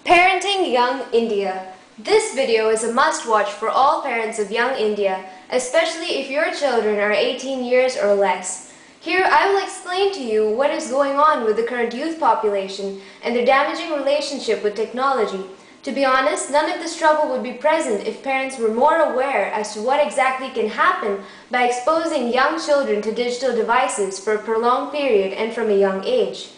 Parenting Young India. This video is a must-watch for all parents of young India, especially if your children are 18 years or less. Here I will explain to you what is going on with the current youth population and their damaging relationship with technology. To be honest, none of this trouble would be present if parents were more aware as to what exactly can happen by exposing young children to digital devices for a prolonged period and from a young age.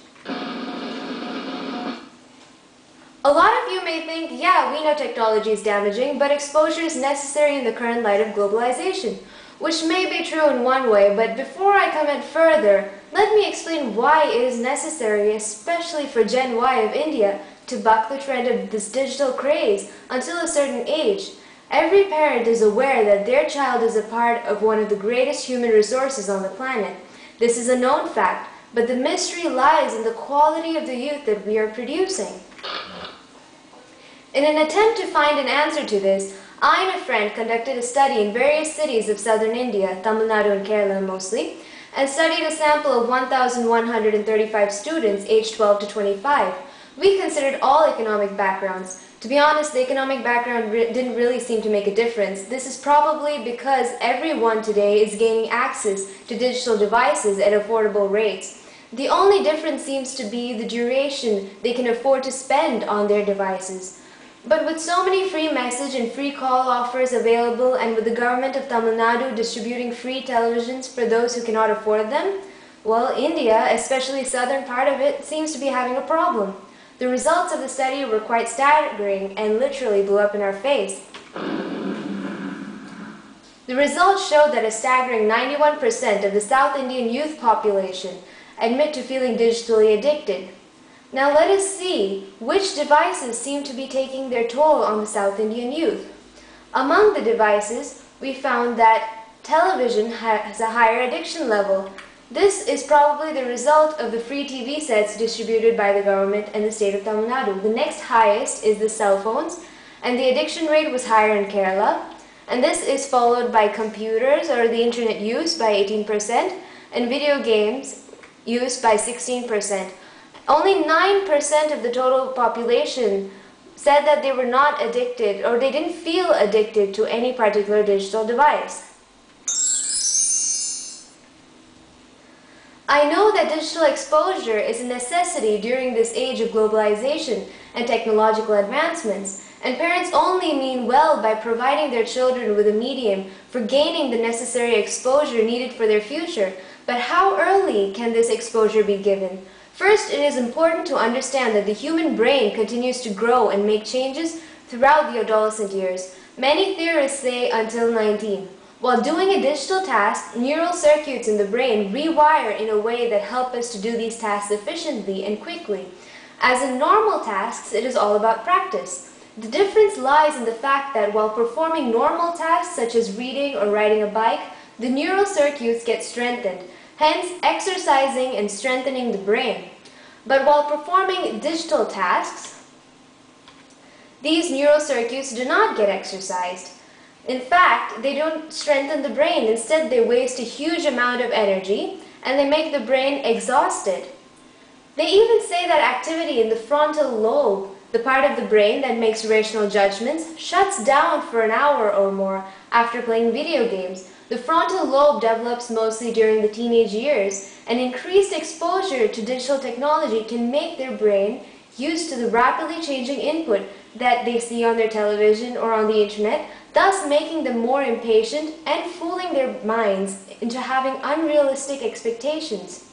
A lot of you may think, yeah, we know technology is damaging, but exposure is necessary in the current light of globalization, which may be true in one way, but before I comment further, let me explain why it is necessary, especially for Gen Y of India, to buck the trend of this digital craze until a certain age. Every parent is aware that their child is a part of one of the greatest human resources on the planet. This is a known fact, but the mystery lies in the quality of the youth that we are producing. In an attempt to find an answer to this, I and a friend conducted a study in various cities of southern India, Tamil Nadu and Kerala mostly, and studied a sample of 1,135 students aged 12 to 25. We considered all economic backgrounds. To be honest, the economic background didn't really seem to make a difference. This is probably because everyone today is gaining access to digital devices at affordable rates. The only difference seems to be the duration they can afford to spend on their devices. But with so many free message and free call offers available, and with the government of Tamil Nadu distributing free televisions for those who cannot afford them, well, India, especially the southern part of it, seems to be having a problem. The results of the study were quite staggering and literally blew up in our face. The results showed that a staggering 91% of the South Indian youth population admit to feeling digitally addicted. Now let us see which devices seem to be taking their toll on the South Indian youth. Among the devices, we found that television has a higher addiction level. This is probably the result of the free TV sets distributed by the government and the state of Tamil Nadu. The next highest is the cell phones, and the addiction rate was higher in Kerala. And this is followed by computers or the internet use by 18% and video games used by 16%. Only 9% of the total population said that they were not addicted or they didn't feel addicted to any particular digital device. I know that digital exposure is a necessity during this age of globalization and technological advancements, and parents only mean well by providing their children with a medium for gaining the necessary exposure needed for their future. But how early can this exposure be given? First, it is important to understand that the human brain continues to grow and make changes throughout the adolescent years. Many theorists say until 19. While doing a digital task, neural circuits in the brain rewire in a way that help us to do these tasks efficiently and quickly. As in normal tasks, it is all about practice. The difference lies in the fact that while performing normal tasks such as reading or riding a bike, the neural circuits get strengthened, hence exercising and strengthening the brain. But while performing digital tasks, these neural circuits do not get exercised. In fact, they don't strengthen the brain. Instead, they waste a huge amount of energy and they make the brain exhausted. They even say that activity in the frontal lobe, the part of the brain that makes rational judgments, shuts down for an hour or more after playing video games. The frontal lobe develops mostly during the teenage years, and increased exposure to digital technology can make their brain used to the rapidly changing input that they see on their television or on the internet, thus making them more impatient and fooling their minds into having unrealistic expectations.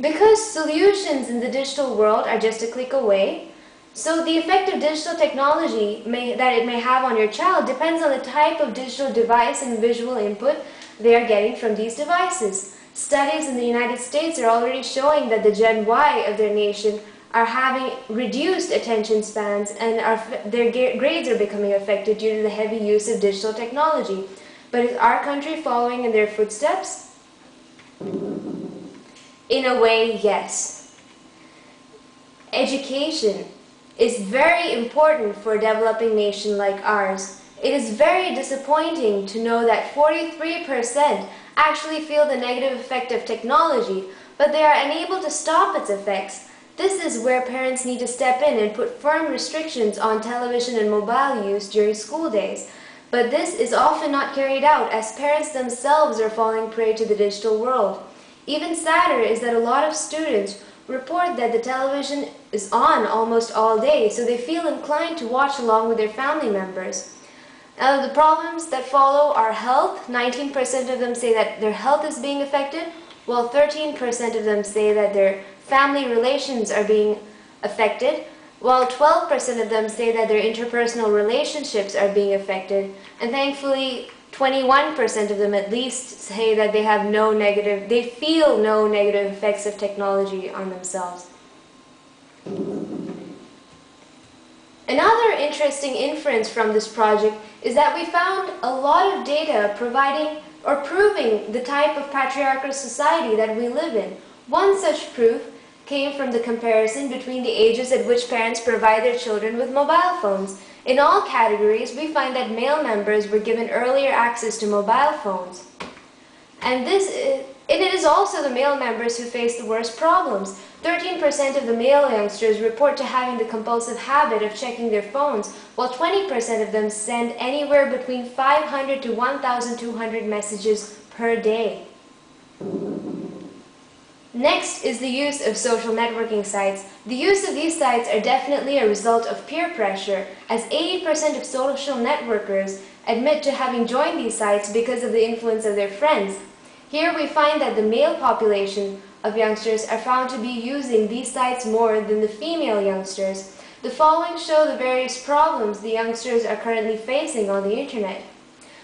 Because solutions in the digital world are just a click away, so the effect of digital technology that it may have on your child depends on the type of digital device and visual input they are getting from these devices. Studies in the United States are already showing that the Gen Y of their nation are having reduced attention spans and their grades are becoming affected due to the heavy use of digital technology. But is our country following in their footsteps? In a way, yes. Education is very important for a developing nation like ours. It is very disappointing to know that 43% actually feel the negative effect of technology, but they are unable to stop its effects. This is where parents need to step in and put firm restrictions on television and mobile use during school days. But this is often not carried out as parents themselves are falling prey to the digital world. Even sadder is that a lot of students report that the television is on almost all day, so they feel inclined to watch along with their family members. Now, the problems that follow are health. 19% of them say that their health is being affected, while 13% of them say that their family relations are being affected, while 12% of them say that their interpersonal relationships are being affected, and thankfully 21% of them at least say that they feel no negative effects of technology on themselves. Another interesting inference from this project is that we found a lot of data providing or proving the type of patriarchal society that we live in. One such proof came from the comparison between the ages at which parents provide their children with mobile phones. In all categories, we find that male members were given earlier access to mobile phones. And it is also the male members who face the worst problems. 13% of the male youngsters report to having the compulsive habit of checking their phones, while 20% of them send anywhere between 500 to 1,200 messages per day. Next is the use of social networking sites. The use of these sites are definitely a result of peer pressure, as 80% of social networkers admit to having joined these sites because of the influence of their friends. Here we find that the male population of youngsters are found to be using these sites more than the female youngsters. The following show the various problems the youngsters are currently facing on the internet.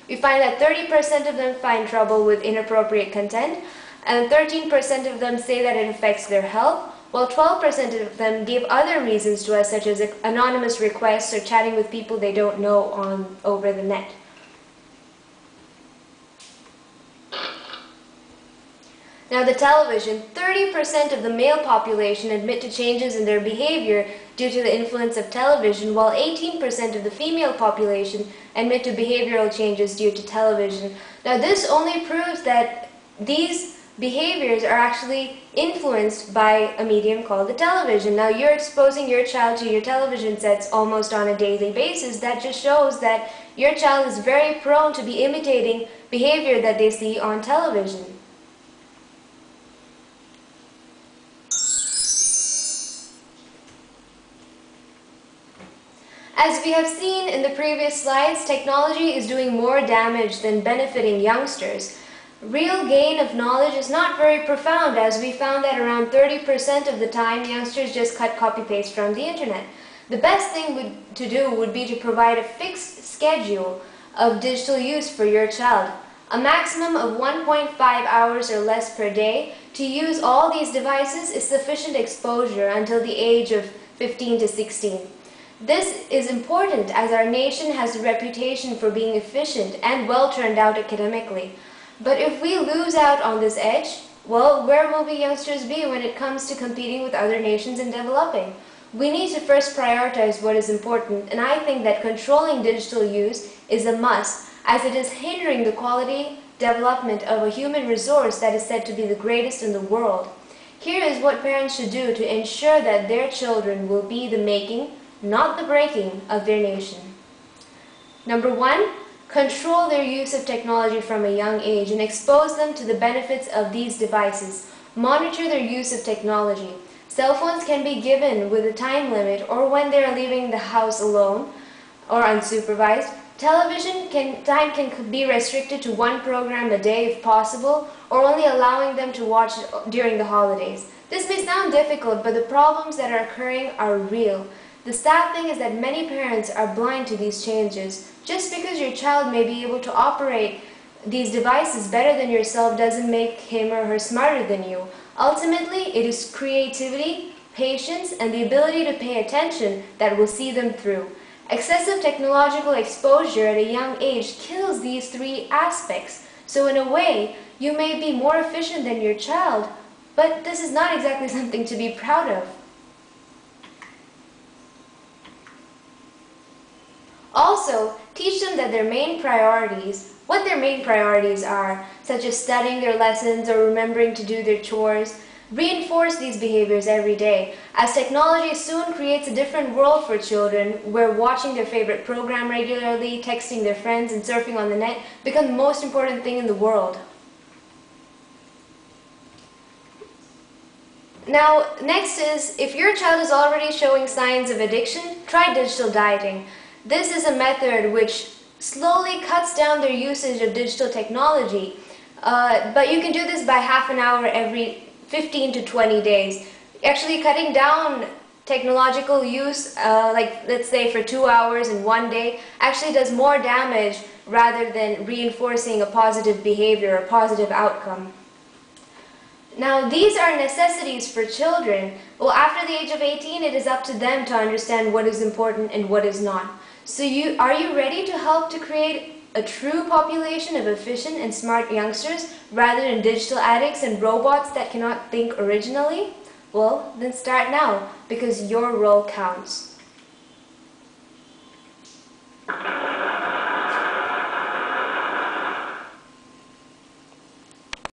We find that 30% of them find trouble with inappropriate content, and 13% of them say that it affects their health, while 12% of them give other reasons to us, such as anonymous requests or chatting with people they don't know over the net. Now, the television, 30% of the male population admit to changes in their behavior due to the influence of television, while 18% of the female population admit to behavioral changes due to television. Now, this only proves that these behaviors are actually influenced by a medium called the television. Now, you're exposing your child to your television sets almost on a daily basis. That just shows that your child is very prone to be imitating behavior that they see on television. As we have seen in the previous slides, technology is doing more damage than benefiting youngsters. Real gain of knowledge is not very profound, as we found that around 30% of the time youngsters just copy-paste from the internet. The best thing to do would be to provide a fixed schedule of digital use for your child. A maximum of 1.5 hours or less per day to use all these devices is sufficient exposure until the age of 15 to 16. This is important as our nation has a reputation for being efficient and well turned out academically. But if we lose out on this edge, well, where will we youngsters be when it comes to competing with other nations and developing? We need to first prioritize what is important, and I think that controlling digital use is a must, as it is hindering the quality development of a human resource that is said to be the greatest in the world. Here is what parents should do to ensure that their children will be the making, not the breaking, of their nation. Number 1, control their use of technology from a young age and expose them to the benefits of these devices. Monitor their use of technology. Cell phones can be given with a time limit or when they are leaving the house alone or unsupervised. Television time can be restricted to 1 program a day if possible, or only allowing them to watch it during the holidays. This may sound difficult, but the problems that are occurring are real. The sad thing is that many parents are blind to these changes. Just because your child may be able to operate these devices better than yourself doesn't make him or her smarter than you. Ultimately, it is creativity, patience, and the ability to pay attention that will see them through. Excessive technological exposure at a young age kills these 3 aspects. So in a way, you may be more efficient than your child, but this is not exactly something to be proud of. Also, teach them that what their main priorities are, such as studying their lessons or remembering to do their chores. Reinforce these behaviors every day, as technology soon creates a different world for children where watching their favorite program regularly, texting their friends, and surfing on the net become the most important thing in the world. Now, next is, if your child is already showing signs of addiction, try digital dieting. This is a method which slowly cuts down their usage of digital technology, but you can do this by half an hour every 15 to 20 days. Actually, cutting down technological use, like let's say for 2 hours in one day, actually does more damage rather than reinforcing a positive behavior, a positive outcome. Now, these are necessities for children. Well, after the age of 18, it is up to them to understand what is important and what is not. So are you ready to help to create a true population of efficient and smart youngsters rather than digital addicts and robots that cannot think originally? Well, then start now, because your role counts.